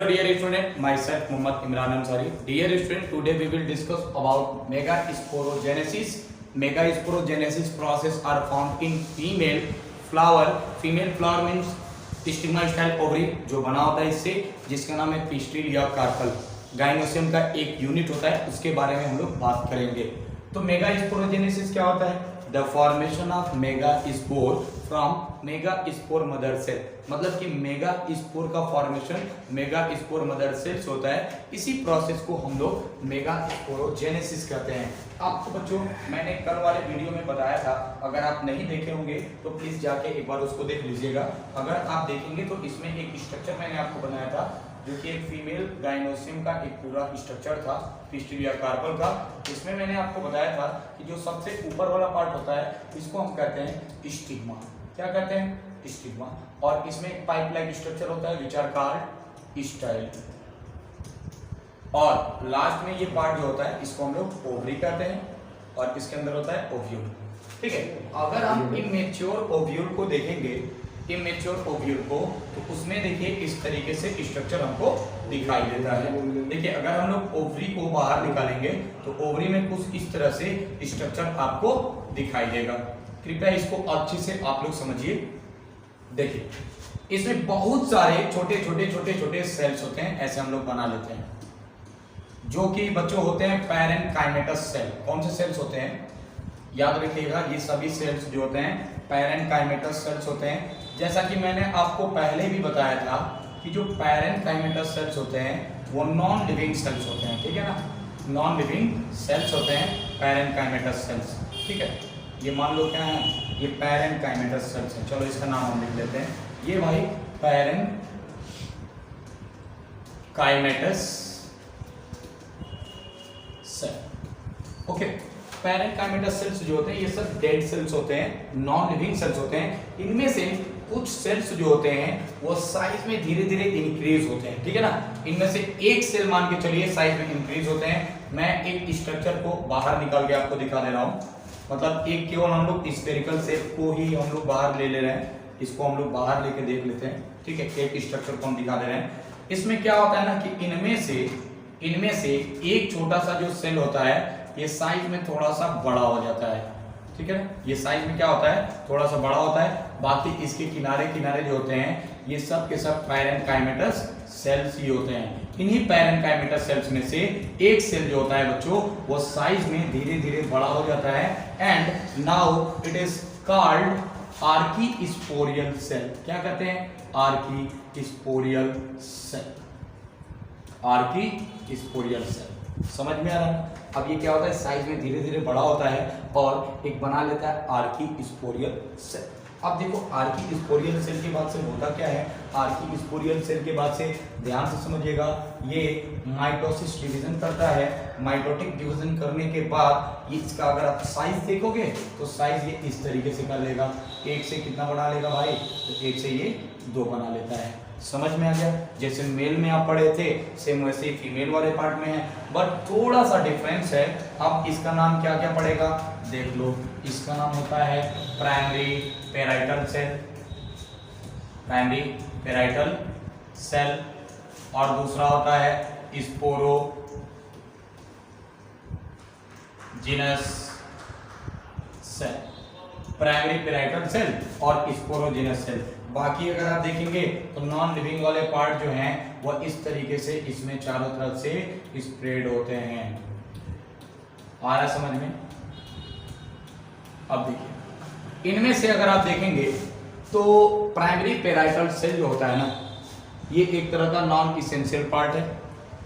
Hello dear student, myself Muhammad Imran Ansari. Dear student, today we will discuss about megasporogenesis. Megasporogenesis process are found in female flower. Female flower means stigma style ovary जो बना होता है इससे, जिसका नाम है pistil या carpel. Gynoecium का एक यूनिट होता है, उसके बारे में हम लोग बात करेंगे. तो मेगास्पोरोजेनेसिस क्या होता है? The formation of megaspore from megaspore mother cell. मतलब कि मेगास्पोर का फॉर्मेशन मेगास्पोर मदर सेल से होता है. इसी प्रोसेस को हम लोग मेगास्पोरोजेनेसिस कहते हैं. आपको बच्चों मैंने कल वाले वीडियो में बताया था, अगर आप नहीं देखे होंगे तो प्लीज जाके एक बार उसको देख लीजिएगा. अगर आप देखेंगे तो इसमें एक स्ट्रक्चर मैंने आपको बनाया था जो कि एक फीमेल गाइनोसियम का एक पूरा स्ट्रक्चर था, पिस्टिल या कार्पल का. इसमें मैंने आपको बताया था कि जो सबसे ऊपर वाला पार्ट होता है इसको हम कहते हैं स्टिग्मा. क्या कहते हैं? स्टिग्मा. और इसमें एक पाइप लाइक स्ट्रक्चर होता है विच आर कॉल्ड स्टाइल. और लास्ट में ये पार्ट जो होता है इसको हम लोग ओवरी कहते हैं और इसके अंदर होता है ओव्यूल. ठीक है. अगर हम इमेच्योर ओव्यूल को देखेंगे, इमेच्योर ओव्यूल को, तो उसमें देखिए इस तरीके से स्ट्रक्चर हमको दिखाई देता है. देखिए अगर हम लोग ओवरी को बाहर निकालेंगे तो ओवरी में कुछ इस तरह से स्ट्रक्चर आपको दिखाई देगा. कृपया इसको अच्छे से आप लोग समझिए. देखिए इसमें बहुत सारे छोटे छोटे सेल्स होते हैं, ऐसे हम लोग बना लेते हैं, जो कि बच्चों होते हैं पैरेन्काइमेटस सेल. कौन से सेल्स होते हैं? याद रखिएगा, ये सभी सेल्स जो होते हैं पैरेन्काइमेटस सेल्स होते हैं. जैसा कि मैंने आपको पहले भी बताया था कि जो पैरेन्काइमेटस सेल्स होते हैं वो नॉन लिविंग सेल्स होते हैं. ठीक है ना, नॉन लिविंग सेल्स होते हैं पैरेन्काइमेटस सेल्स. ठीक है, ये मान लो क्या है, ये पैरेन्काइमेटस सेल्स है. चलो इसका नाम हम लिख लेते हैं. ये भाई parenchymatous cell. Okay. Parenchymatous cells जो होते हैं ये सब डेड सेल्स होते हैं, नॉन लिविंग सेल्स होते हैं. इनमें से कुछ सेल्स जो होते हैं वो साइज में धीरे धीरे इंक्रीज होते हैं. ठीक है ना, इनमें से एक सेल मान के चलिए साइज में इंक्रीज होते हैं. मैं एक स्ट्रक्चर को बाहर निकाल के आपको दिखा दे रहा हूँ. मतलब एक केवल हम लोग स्फेरिकल शेप को ही हम लोग बाहर ले रहे हैं, इसको हम लोग बाहर लेके देख लेते हैं. ठीक है, एक स्ट्रक्चर को हम दिखा दे रहे हैं. इसमें क्या होता है ना कि इनमें से एक छोटा सा जो सेल होता है ये साइज में थोड़ा सा बड़ा हो जाता है. ठीक है, ये साइज में क्या होता है, थोड़ा सा बड़ा होता है. बाकी इसके किनारे जो होते हैं ये सब के सब पैरेन्काइमेटस सेल्स ही होते हैं. इन्हीं पैरेन्काइमेटस सेल्स में से एक सेल जो होता है बच्चों वो साइज में धीरे धीरे बड़ा हो जाता है. And now it is called archesporial cell. क्या कहते हैं? Archesporial cell. Archesporial cell. समझ में आ रहा है? अब ये क्या होता है, साइज में धीरे धीरे बड़ा होता है और एक बना लेता है आर्कीस्पोरियल सेल. अब देखो आर्कीस्पोरियल सेल के बाद से होता क्या है, आर्कीस्पोरियल सेल के बाद से ध्यान से समझिएगा, ये माइटोसिस डिवीजन करता है. माइटोटिक डिवीजन करने के बाद इसका अगर आप साइज देखोगे तो साइज ये इस तरीके से कर लेगा. एक से कितना बना लेगा भाई, तो एक से ये 2 बना लेता है. समझ में आ गया? जैसे मेल में आप पढ़े थे सेम वैसे ही फीमेल वाले पार्ट में है, बट थोड़ा सा डिफरेंस है. अब इसका नाम क्या क्या पड़ेगा देख लो. इसका नाम होता है primary parietal cell, primary parietal cell. और दूसरा होता है sporogenous cell. Primary parietal cell और स्पोरोजिनस सेल. बाकी अगर आप देखेंगे तो नॉन लिविंग वाले पार्ट जो हैं वो इस तरीके से इसमें चारों तरफ से स्प्रेड होते हैं. आ रहा समझ में? अब देखिए इनमें से अगर आप देखेंगे तो प्राइमरी पेराइटल सेल जो होता है ना ये एक तरह का नॉन इसेंशियल पार्ट है,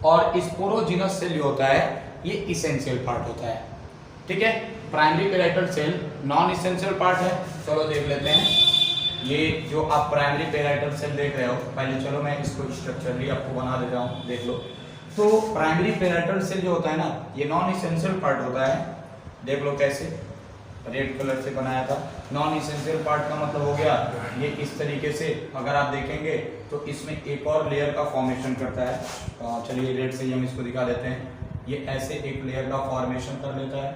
और स्पोरोजिनस सेल जो होता है ये इसेंशियल पार्ट होता है. ठीक है, primary parietal cell non essential part है. चलो देख लेते हैं. ये जो आप प्राइमरी पेराइटल सेल देख रहे हो, पहले चलो मैं इसको स्ट्रक्चरली आपको बना देता हूँ. देख लो. तो प्राइमरी पेराइटल सेल जो होता है ना ये नॉन इसेंशियल पार्ट होता है. देख लो कैसे रेड कलर से बनाया था. नॉन इसेंशियल पार्ट का मतलब हो गया ये इस तरीके से. अगर आप देखेंगे तो इसमें एक और लेयर का फॉर्मेशन करता है. चलिए रेड से हम इसको दिखा देते हैं. ये ऐसे एक लेयर का फॉर्मेशन कर लेता है.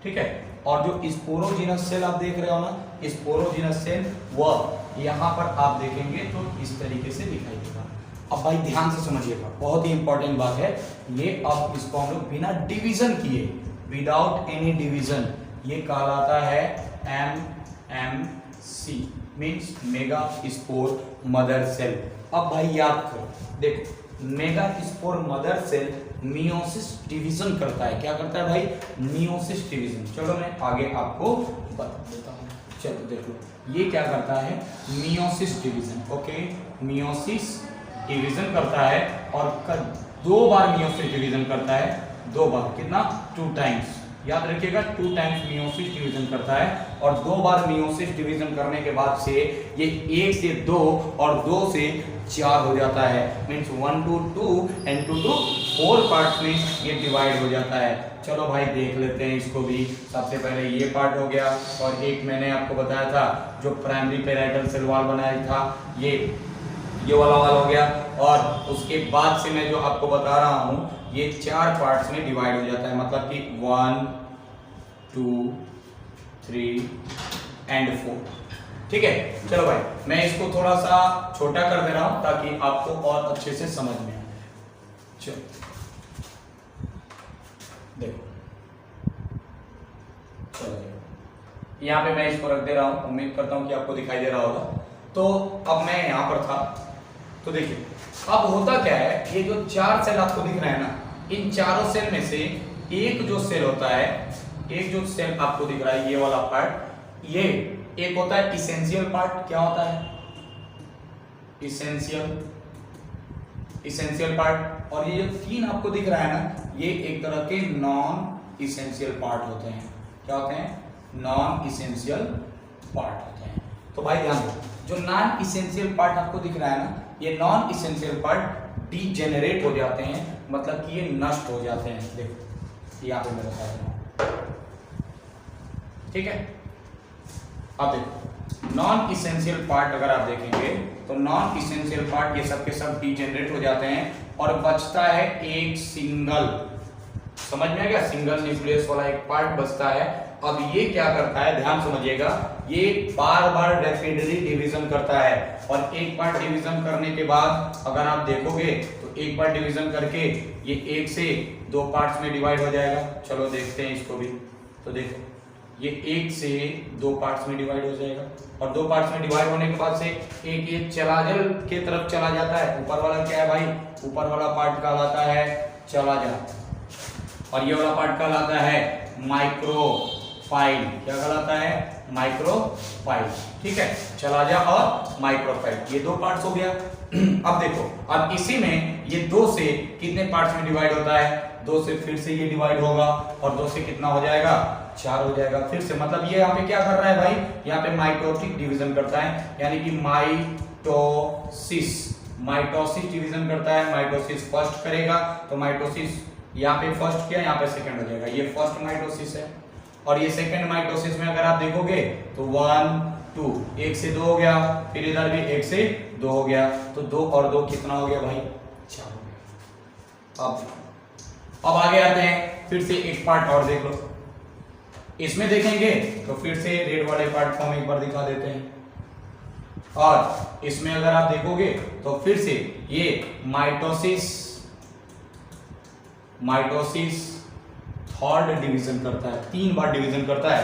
ठीक है, और जो स्पोरोजिनस सेल आप देख रहे हो ना, स्पोरोजिनस सेल वह यहाँ पर आप देखेंगे तो इस तरीके से दिखाई देगा. अब भाई ध्यान से समझिएगा, बहुत ही इंपॉर्टेंट बात है ये। अब इसको हम लोग बिना डिवीजन किए, विदाउट एनी डिवीजन, ये कहलाता है MMC, means mega spore mother cell. अब भाई याद करो, देखो mega spore mother cell meiosis division करता है। क्या करता है भाई? Meiosis division. चलो मैं आगे आपको बता देता हूँ। चलो देख लो, ये क्या करता है? Meiosis division. Okay, meiosis division करता है और 2 बार मियोसिस डिवीजन करता है। 2 बार, कितना? 2 टाइम्स। याद रखिएगा, 2 टाइम्स मियोसिस डिवीजन करता है और 2 बार मियोसिस डिवीजन करने के बाद से ये 1 से 2 और 2 से 4 हो जाता है। Means 1 to 2 and 2 to 4 parts में ये डिवाइड हो जाता है। चलो भाई देख लेते हैं इसको भी। सबसे पहले ये पार्ट हो गया और एक मैंने आपको बताया था जो प्राइमरी पेराइटल सेल वॉल बनाया था, ये वाला वाल हो गया। और उसके बाद से मैं जो आपको बता रहा हूँ ये 4 पार्ट्स में डिवाइड हो जाता है, मतलब कि 1 2 3 and 4। ठीक है, चलो भाई मैं इसको थोड़ा सा छोटा कर दे रहा हूं ताकि आपको और अच्छे से समझ में आए। चलो देखो, चलो यहाँ पे मैं इसको रख दे रहा हूं, उम्मीद करता हूं कि आपको दिखाई दे रहा होगा। तो अब मैं यहाँ पर था, तो देखिए अब होता क्या है, ये जो 4 सेल आपको दिख रहे हैं ना, इन चारों सेल में से एक जो सेल होता है, एक जो सेल आपको दिख रहा है ये वाला पार्ट, ये एक होता है इसेंशियल पार्ट। क्या होता है? Essential part. और ये जो 3 आपको दिख रहा है ना, ये एक तरह के नॉन इसेंशियल पार्ट होते हैं। क्या होते हैं? नॉन इसेंशियल पार्ट होते हैं। तो भाई ध्यान दो, जो नॉन इसेंशियल पार्ट आपको दिख रहा है ना, ये नॉन इसेंशियल पार्ट डीजेनरेट हो जाते हैं, मतलब कि ये नष्ट हो जाते हैं। देखो यहाँ पे मैं बता रहा हूं, ठीक है। अब देखो नॉन इसेंशियल पार्ट अगर आप देखेंगे तो नॉन इसेंशियल पार्ट ये सब के सब डीजेनरेट हो जाते हैं और बचता है एक सिंगल, समझ में आ गया? सिंगल न्यूक्लियस वाला एक पार्ट बचता है। अब ये क्या करता है, ध्यान समझिएगा, ये बार बार रैपिडली डिवीजन करता है और एक बार डिवीजन करने के बाद अगर आप देखोगे तो एक बार डिवीजन करके ये 1 से 2 पार्ट्स में डिवाइड हो जाएगा। चलो देखते हैं इसको भी। तो देखो ये 1 से 2 पार्ट्स में डिवाइड हो जाएगा और 2 पार्ट्स में डिवाइड होने के बाद से एक ये चलाजल के तरफ चला जाता है। ऊपर वाला क्या है भाई? ऊपर वाला पार्ट कहलाता है चलाजा और ये वाला पार्ट कहलाता है माइक्रोफाइल। क्या कहलाता है? माइक्रोफाइल। ठीक है, चलाजा और माइक्रोफाइल, ये 2 पार्ट्स हो गया। अब देखो, अब इसी में ये 2 से कितने पार्ट्स में डिवाइड होता है? 2 से फिर से ये डिवाइड होगा और 2 से कितना हो जाएगा? 4 हो जाएगा फिर से। मतलब ये यहाँ पे क्या कर रहा है भाई? यहाँ पे माइटोटिक डिवीजन करता है, यानी कि माइटोसिस डिवीजन करता है। माइटोसिस फर्स्ट करेगा तो माइटोसिस यहाँ पे फर्स्ट किया, यहाँ पे सेकंड हो जाएगा। ये फर्स्ट माइटोसिस है और ये सेकंड माइटोसिस में अगर आप देखोगे तो 1 2, 1 से 2 हो गया, फिर इधर भी 1 से 2 हो गया, तो 2 और 2 कितना हो गया भाई? 4 हो गया। अब आगे आते हैं, फिर से एक पार्ट और देख लो। इसमें देखेंगे तो फिर से रेड वाले पार्ट को हम एक बार दिखा देते हैं और इसमें अगर आप देखोगे तो फिर से ये माइटोसिस थर्ड डिवीजन करता है, 3 बार डिवीजन करता है।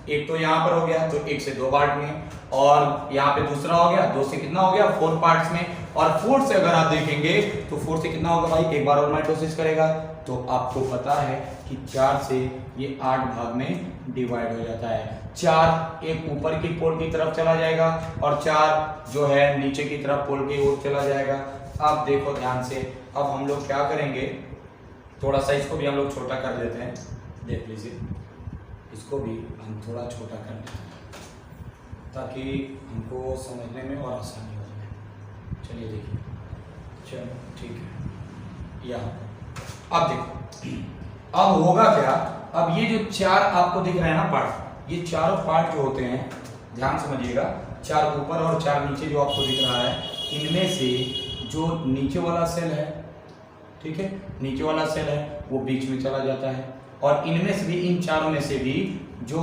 एक तो यहाँ पर हो गया तो 1 से 2 पार्ट में, और यहाँ पे दूसरा हो गया 2 से कितना हो गया? 4 पार्ट्स में, और 4 से अगर आप देखेंगे तो 4 से कितना होगा भाई? एक बार और माइटोसिस करेगा। तो आपको पता है कि 4 से ये 8 भाग में डिवाइड हो जाता है। 4 एक ऊपर की पोल की तरफ चला जाएगा और 4 जो है नीचे की तरफ पोल की ओर चला जाएगा। अब देखो ध्यान से, अब हम लोग क्या करेंगे, थोड़ा सा इसको भी हम लोग छोटा कर देते हैं। देख लीजिए, इसको भी हम थोड़ा छोटा कर देते हैं ताकि हमको समझने में और आसानी हो जाए। चलिए देखिए, चलो ठीक है। या अब देखो, अब होगा क्या? अब ये जो 4 आपको दिख रहे हैं ना पार्ट, ये चारों पार्ट जो होते हैं, ध्यान समझिएगा, 4 ऊपर और 4 नीचे जो आपको दिख रहा है, इनमें से जो नीचे वाला सेल है, ठीक है, नीचे वाला सेल है वो बीच में चला जाता है, और इनमें से भी, इन चारों में से भी जो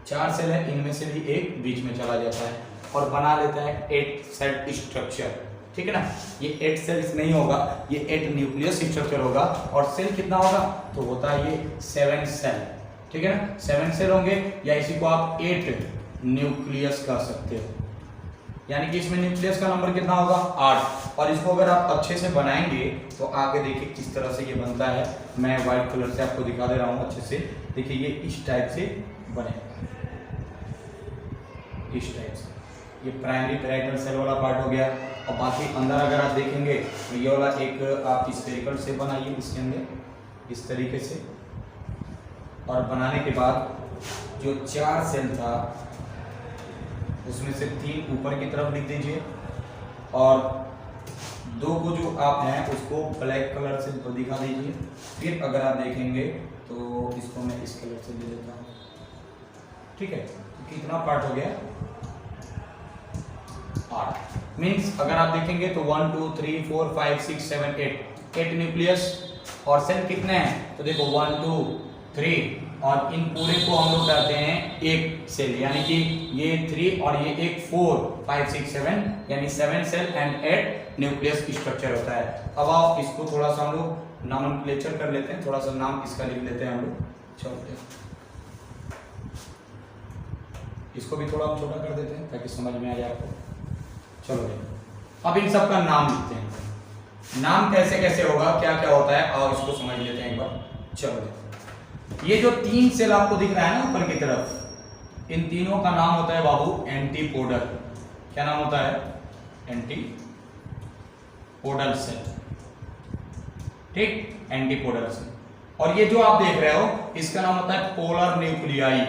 4 सेल है इनमें से भी एक बीच में चला जाता है और बना लेता है एक सेल स्ट्रक्चर। ठीक है ना। ये 8 सेल्स नहीं होगा, ये 8 न्यूक्लियस स्ट्रक्चर होगा। और सेल कितना होगा, तो होता है ये 7 सेल, ठीक है ना। 7 सेल होंगे, या इसी को आप 8 न्यूक्लियस कह सकते हो, यानी कि इसमें न्यूक्लियस का नंबर कितना होगा 8। और इसको अगर आप अच्छे से बनाएंगे तो आगे देखिए किस तरह से ये बनता है। मैं व्हाइट कलर से आपको दिखा दे रहा हूँ अच्छे से। देखिए ये इस टाइप से बनेगा, इस टाइप से। ये प्राइमरी पैराइटल सेल वाला पार्ट हो गया। और बाकी अंदर अगर आप देखेंगे तो ये वाला एक आप स्फेरिकल से बनाइए इसके अंदर इस तरीके से। और बनाने के बाद जो 4 सेल था उसमें से 3 ऊपर की तरफ लिख दीजिए, और 2 को जो आप हैं उसको ब्लैक कलर से दिखा दीजिए। फिर अगर आप देखेंगे तो इसको मैं इस कलर से दे देता हूँ, ठीक है। तो कितना पार्ट हो गया 8। मीन्स अगर आप देखेंगे तो 1 2 3 4 5 6 7 8 न्यूक्लियस। और सेल कितने हैं, तो देखो 1 2 3, और इन पूरे को हम लोग करते हैं एक सेल, यानी कि ये 3 और ये एक 4 5 6 7, यानी 7 सेल एंड 8 न्यूक्लियस स्ट्रक्चर होता है। अब आप इसको थोड़ा सा हम लोग नॉमेनक्लेचर कर लेते हैं, थोड़ा सा नाम इसका लिख लेते हैं हम लोग। चलते इसको भी थोड़ा हम छोटा कर देते हैं ताकि समझ में आ जाए आपको। चलो अब इन सब का नाम लिखते हैं। नाम कैसे कैसे होगा, क्या क्या होता है, आओ इसको समझ लेते हैं एक बार। चलो ये जो 3 सेल आपको दिख रहा है ना ऊपर की तरफ, इन तीनों का नाम होता है बाबू एंटीपोडल। क्या नाम होता है, एंटीपोडल सेल, ठीक, एंटीपोडल सेल। और ये जो आप देख रहे हो इसका नाम होता है पोलर न्यूक्लियाई,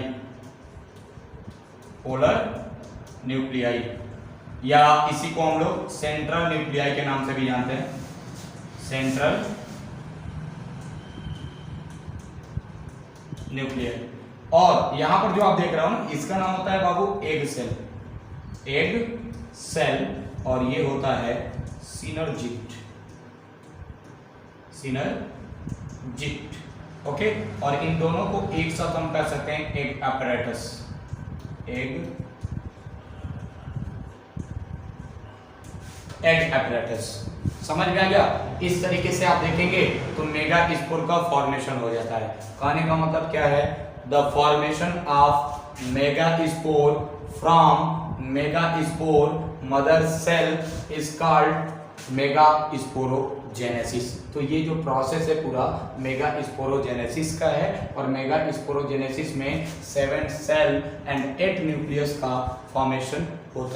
पोलर न्यूक्लियाई, या इसी को हम लोग सेंट्रल न्यूक्लियाई के नाम से भी जानते हैं, सेंट्रल न्यूक्लियाई। और यहां पर जो आप देख रहे हो ना इसका नाम होता है बाबू एग सेल, एग सेल। और ये होता है सिनर्जिट, सिनर्जिट, ओके। और इन दोनों को एक साथ हम कर सकते हैं एग apparatus, एग apparatus। समझ में आ गया। इस तरीके से आप देखेंगे तो मेगा स्पोर का फॉर्मेशन हो जाता है। कहने का मतलब क्या है, the formation of mega spore from mega spore mother cell is called mega sporogenesis. तो ये जो प्रोसेस है पूरा मेगा स्पोरोजेनेसिस का है। और मेगा स्पोरोजेनेसिस में 7 सेल एंड 8 न्यूक्लियस का फॉर्मेशन होता है।